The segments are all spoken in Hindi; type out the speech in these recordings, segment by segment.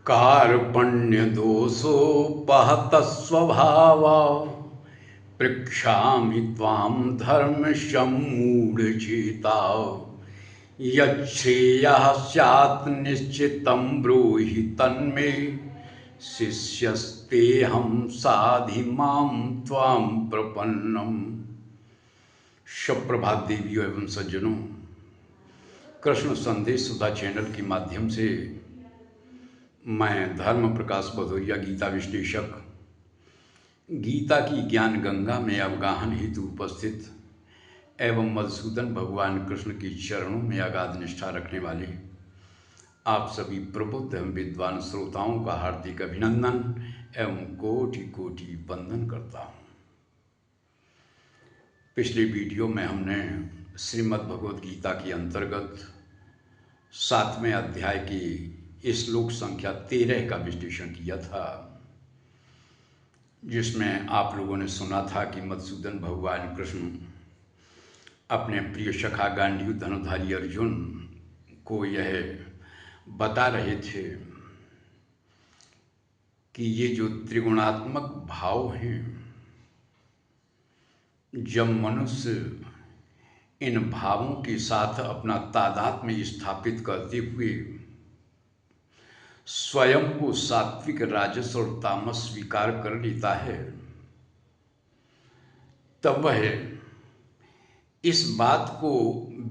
कार्पण्यदोषोपहतः स्वभावा पृच्छामि त्वां धर्मसम्मूढचेता यच्छ्रेयः स्यात् निश्चितं ब्रूहि तन्मे शिष्यस्तेऽहं साधि मां त्वां प्रपन्नम्। सुप्रभात देवियों एवं सज्जनों, कृष्ण संदेश सुधा चैनल के माध्यम से मैं धर्म प्रकाश भदौरिया गीता विश्लेषक गीता की ज्ञान गंगा में अवगाहन हेतु उपस्थित एवं मधुसूदन भगवान कृष्ण के चरणों में अगाध निष्ठा रखने वाले आप सभी प्रबुद्ध एवं विद्वान श्रोताओं का हार्दिक अभिनंदन एवं कोटि कोटि वंदन करता हूँ। पिछले वीडियो में हमने श्रीमद् भगवद गीता के अंतर्गत 7वें अध्याय की श्लोक संख्या 13 का विश्लेषण किया था, जिसमें आप लोगों ने सुना था कि मधुसूदन भगवान कृष्ण अपने प्रिय सखा गांडीव धनुधारी अर्जुन को यह बता रहे थे कि ये जो त्रिगुणात्मक भाव हैं, जब मनुष्य इन भावों के साथ अपना तादात्म्य स्थापित करते हुए स्वयं को सात्विक, राजस और तामस स्वीकार कर लेता है, तब वह इस बात को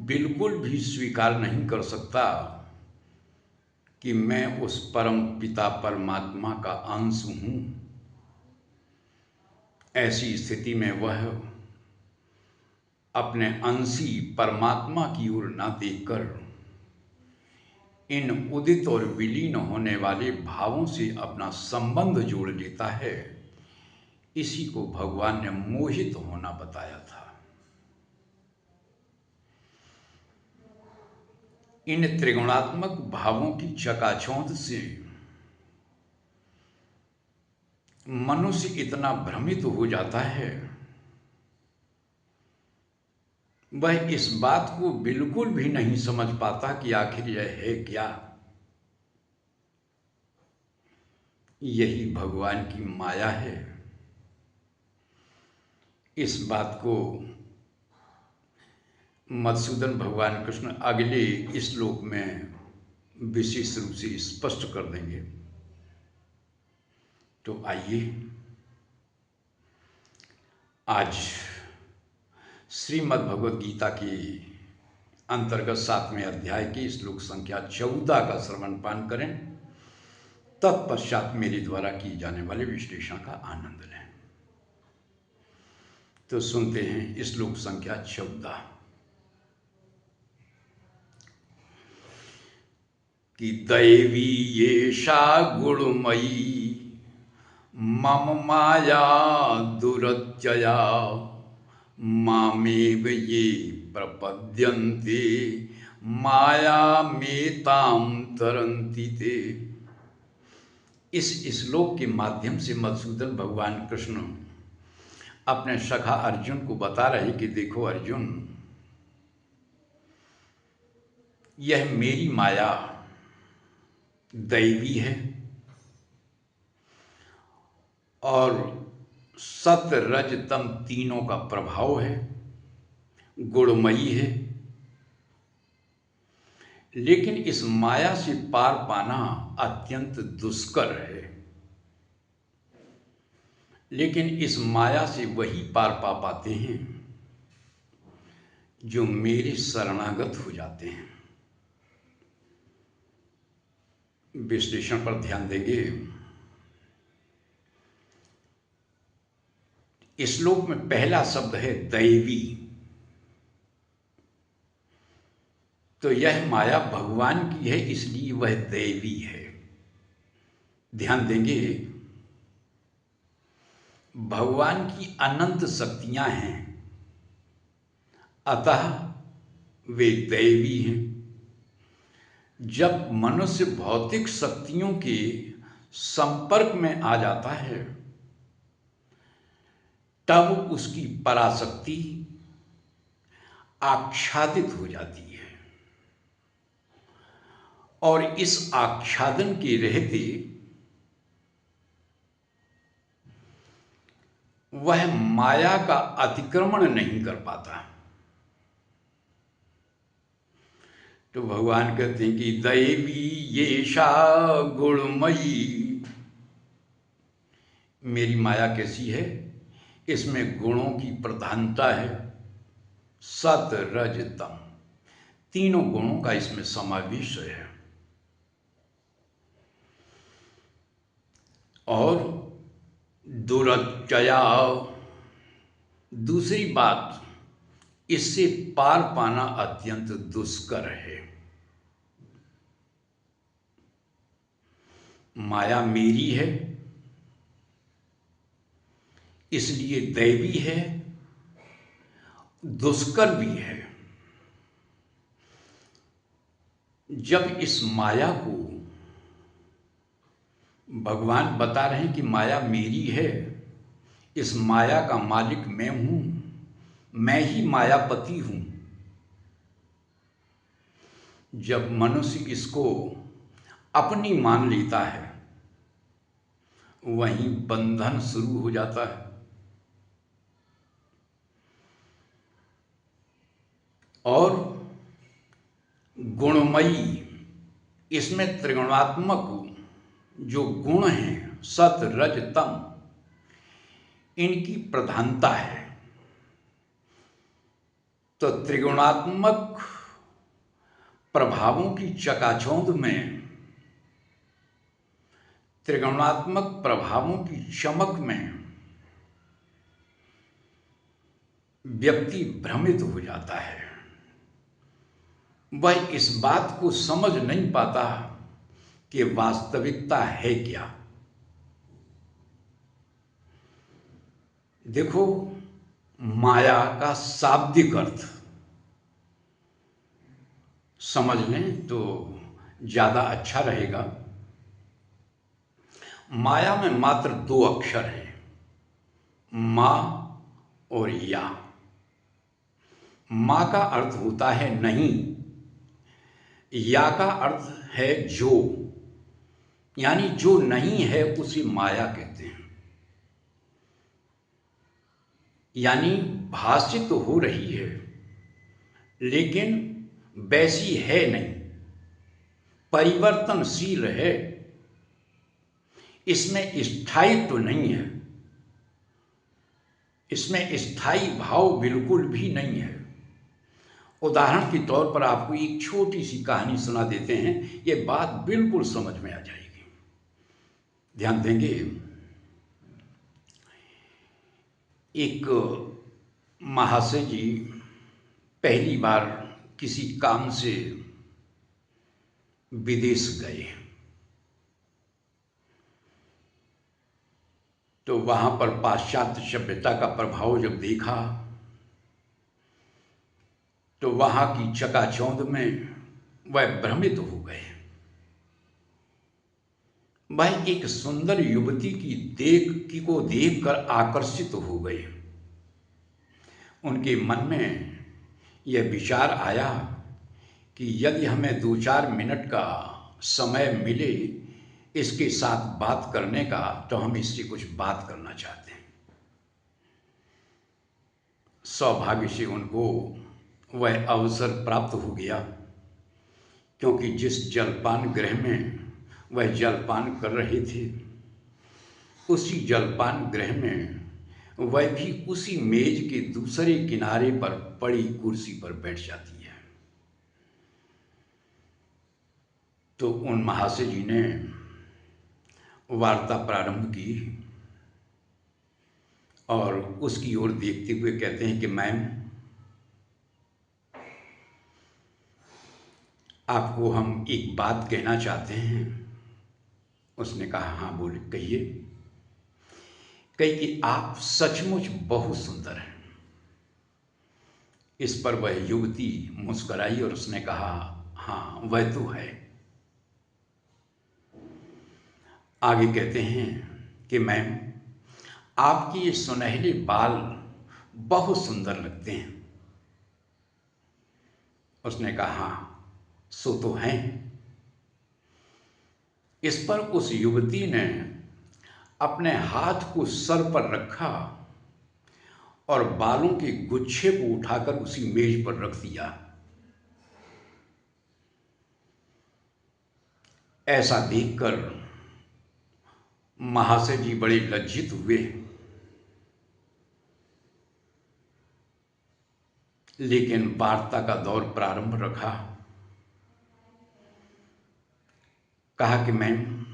बिल्कुल भी स्वीकार नहीं कर सकता कि मैं उस परम पिता परमात्मा का अंश हूँ। ऐसी स्थिति में वह अपने अंशी परमात्मा की ओर न देखकर इन उदित और विलीन होने वाले भावों से अपना संबंध जोड़ लेता है। इसी को भगवान ने मोहित होना बताया था। इन त्रिगुणात्मक भावों की चकाचौंध से मनुष्य इतना भ्रमित हो जाता है, वह इस बात को बिल्कुल भी नहीं समझ पाता कि आखिर यह है क्या। यही भगवान की माया है। इस बात को मधुसूदन भगवान कृष्ण अगले श्लोक में विशेष रूप से स्पष्ट कर देंगे। तो आइए आज श्रीमद् भगवद गीता के अंतर्गत 7वें अध्याय के श्लोक संख्या 14 का श्रवण पान करें, तत्पश्चात मेरे द्वारा किए जाने वाले विश्लेषण का आनंद लें। तो सुनते हैं श्लोक संख्या 14 कि दैवी येषा गुणमयी मम माया दुरत्यया मामेव ये प्रपद्यन्ते मायामेतां तरन्ति ते। इस श्लोक के माध्यम से मधुसूदन भगवान कृष्ण अपने सखा अर्जुन को बता रहे कि देखो अर्जुन, यह मेरी माया दैवी है और सत रज तम तीनों का प्रभाव है, गुणमयी है। लेकिन इस माया से पार पाना अत्यंत दुष्कर है। लेकिन इस माया से वही पार पा पाते हैं जो मेरे शरणागत हो जाते हैं। विश्लेषण पर ध्यान देंगे। इस श्लोक में पहला शब्द है दैवी। तो यह माया भगवान की है, इसलिए वह दैवी है। ध्यान देंगे, भगवान की अनंत शक्तियां हैं, अतः वे दैवी हैं। जब मनुष्य भौतिक शक्तियों के संपर्क में आ जाता है, तब उसकी पराशक्ति आच्छादित हो जाती है और इस आच्छादन के रहते वह माया का अतिक्रमण नहीं कर पाता। तो भगवान कहते हैं कि दैवी येषा गुणमयी, मेरी माया कैसी है, इसमें गुणों की प्रधानता है। सत रज तम, तीनों गुणों का इसमें समावेश है। और दुरचया, दूसरी बात, इससे पार पाना अत्यंत दुष्कर है। माया मेरी है, इसलिए दैवी है, दुष्कर भी है। जब इस माया को भगवान बता रहे हैं कि माया मेरी है, इस माया का मालिक मैं हूं, मैं ही मायापति हूं, जब मनुष्य इसको अपनी मान लेता है वहीं बंधन शुरू हो जाता है। और गुणमयी, इसमें त्रिगुणात्मक जो गुण हैं सत रज तम, इनकी प्रधानता है। तो त्रिगुणात्मक प्रभावों की चकाचौंध में, त्रिगुणात्मक प्रभावों की चमक में व्यक्ति भ्रमित हो जाता है। वह इस बात को समझ नहीं पाता कि वास्तविकता है क्या। देखो, माया का शाब्दिक अर्थ समझ लें तो ज्यादा अच्छा रहेगा। माया में मात्र दो अक्षर हैं, मां और या। मां का अर्थ होता है नहीं, या का अर्थ है जो, यानी जो नहीं है उसे माया कहते हैं। यानी भाषित तो हो रही है लेकिन वैसी है नहीं, परिवर्तनशील है, इसमें स्थायित्व तो नहीं है, इसमें स्थायी भाव बिल्कुल भी नहीं है। उदाहरण के तौर पर आपको एक छोटी सी कहानी सुना देते हैं, ये बात बिल्कुल समझ में आ जाएगी। ध्यान देंगे, एक महाशय जी पहली बार किसी काम से विदेश गए, तो वहां पर पाश्चात्य सभ्यता का प्रभाव जब देखा तो वहां की चकाचौंध में वह भ्रमित हो गए। वह एक सुंदर युवती की को देखकर आकर्षित हो गए। उनके मन में यह विचार आया कि यदि हमें 2-4 मिनट का समय मिले इसके साथ बात करने का, तो हम इससे कुछ बात करना चाहते हैं। सौभाग्य से उनको वह अवसर प्राप्त हो गया, क्योंकि जिस जलपान गृह में वह जलपान कर रहे थे, उसी जलपान गृह में वह भी उसी मेज के दूसरे किनारे पर पड़ी कुर्सी पर बैठ जाती है। तो उन महाशय जी ने वार्ता प्रारंभ की और उसकी ओर देखते हुए कहते हैं कि मैम, आपको हम एक बात कहना चाहते हैं। उसने कहा, हाँ बोले, कहिए। कही कि आप सचमुच बहुत सुंदर हैं। इस पर वह युवती मुस्कुराई और उसने कहा, हाँ वह तो है। आगे कहते हैं कि मैम, आपके ये सुनहरे बाल बहुत सुंदर लगते हैं। उसने कहा, हाँ सो तो हैं। इस पर उस युवती ने अपने हाथ को सर पर रखा और बालों के गुच्छे को उठाकर उसी मेज पर रख दिया। ऐसा देखकर महाशय जी बड़े लज्जित हुए, लेकिन वार्ता का दौर प्रारंभ रखा। कहा कि मैम,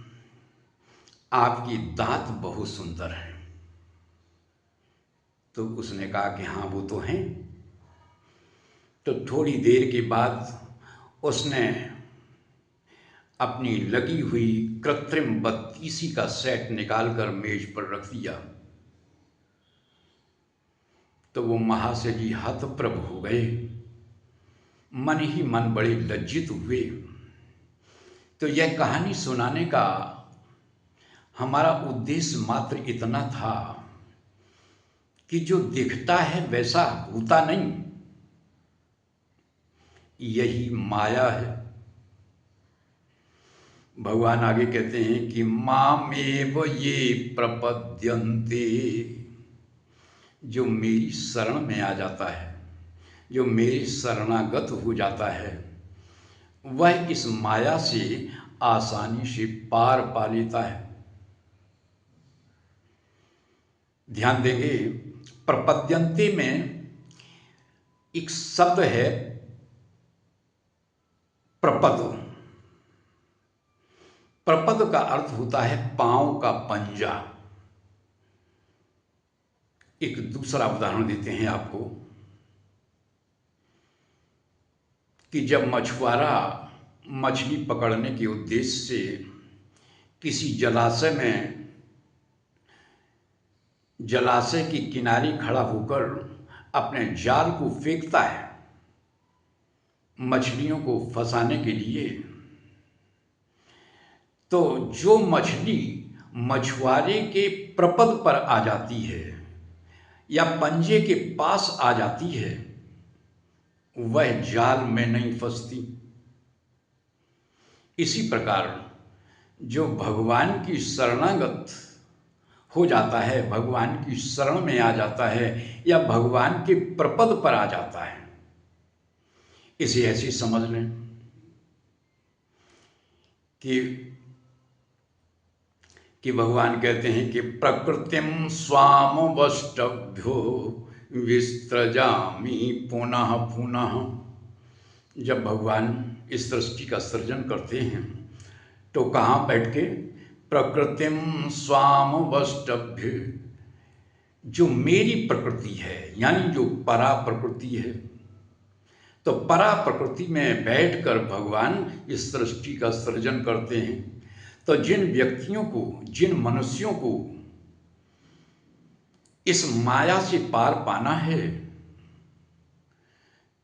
आपकी दांत बहुत सुंदर है। तो उसने कहा कि हाँ वो तो हैं। तो थोड़ी देर के बाद उसने अपनी लगी हुई कृत्रिम बत्तीसी का सेट निकालकर मेज पर रख दिया। तो वो महाशय जी हतप्रभ हो गए, मन ही मन बड़े लज्जित हुए। तो यह कहानी सुनाने का हमारा उद्देश्य मात्र इतना था कि जो दिखता है वैसा होता नहीं, यही माया है। भगवान आगे कहते हैं कि मामेव ये प्रपद्यन्ते, जो मेरी शरण में आ जाता है, जो मेरे शरणागत हो जाता है, वह इस माया से आसानी से पार पा लेता है। ध्यान देंगे, प्रपद्यन्ते में एक शब्द है प्रपद। प्रपद का अर्थ होता है पांव का पंजा। एक दूसरा उदाहरण देते हैं आपको कि जब मछुआरा मछली पकड़ने के उद्देश्य से किसी जलाशय के किनारे खड़ा होकर अपने जाल को फेंकता है मछलियों को फंसाने के लिए, तो जो मछली मछुआरे के प्रपद पर आ जाती है या पंजे के पास आ जाती है, वह जाल में नहीं फंसती। इसी प्रकार जो भगवान की शरणागत हो जाता है, भगवान की शरण में आ जाता है या भगवान के प्रपद पर आ जाता है, इसे ऐसे समझ लें कि भगवान कहते हैं कि प्रकृतिम स्वाम वष्टभ्यो विस्त्रजामि पुनः पुनः। जब भगवान इस सृष्टि का सृजन करते हैं तो कहाँ बैठ के, प्रकृतिम स्वाम वष्टभ्य, जो मेरी प्रकृति है यानी जो परा प्रकृति है, तो परा प्रकृति में बैठकर भगवान इस सृष्टि का सृजन करते हैं। तो जिन व्यक्तियों को, जिन मनुष्यों को इस माया से पार पाना है,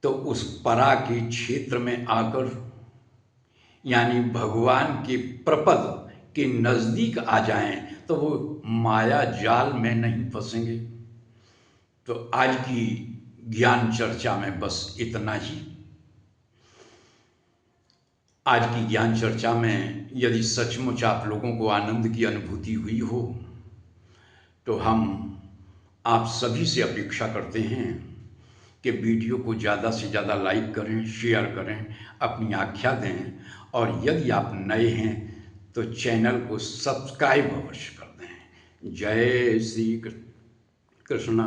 तो उस परा के क्षेत्र में आकर यानी भगवान के प्रपद के नजदीक आ जाएं, तो वो माया जाल में नहीं फंसेंगे। तो आज की ज्ञान चर्चा में बस इतना ही। आज की ज्ञान चर्चा में यदि सचमुच आप लोगों को आनंद की अनुभूति हुई हो, तो हम आप सभी से अपेक्षा करते हैं कि वीडियो को ज़्यादा से ज़्यादा लाइक करें, शेयर करें, अपनी आख्या दें, और यदि आप नए हैं तो चैनल को सब्सक्राइब अवश्य कर दें। जय श्री कृष्ण।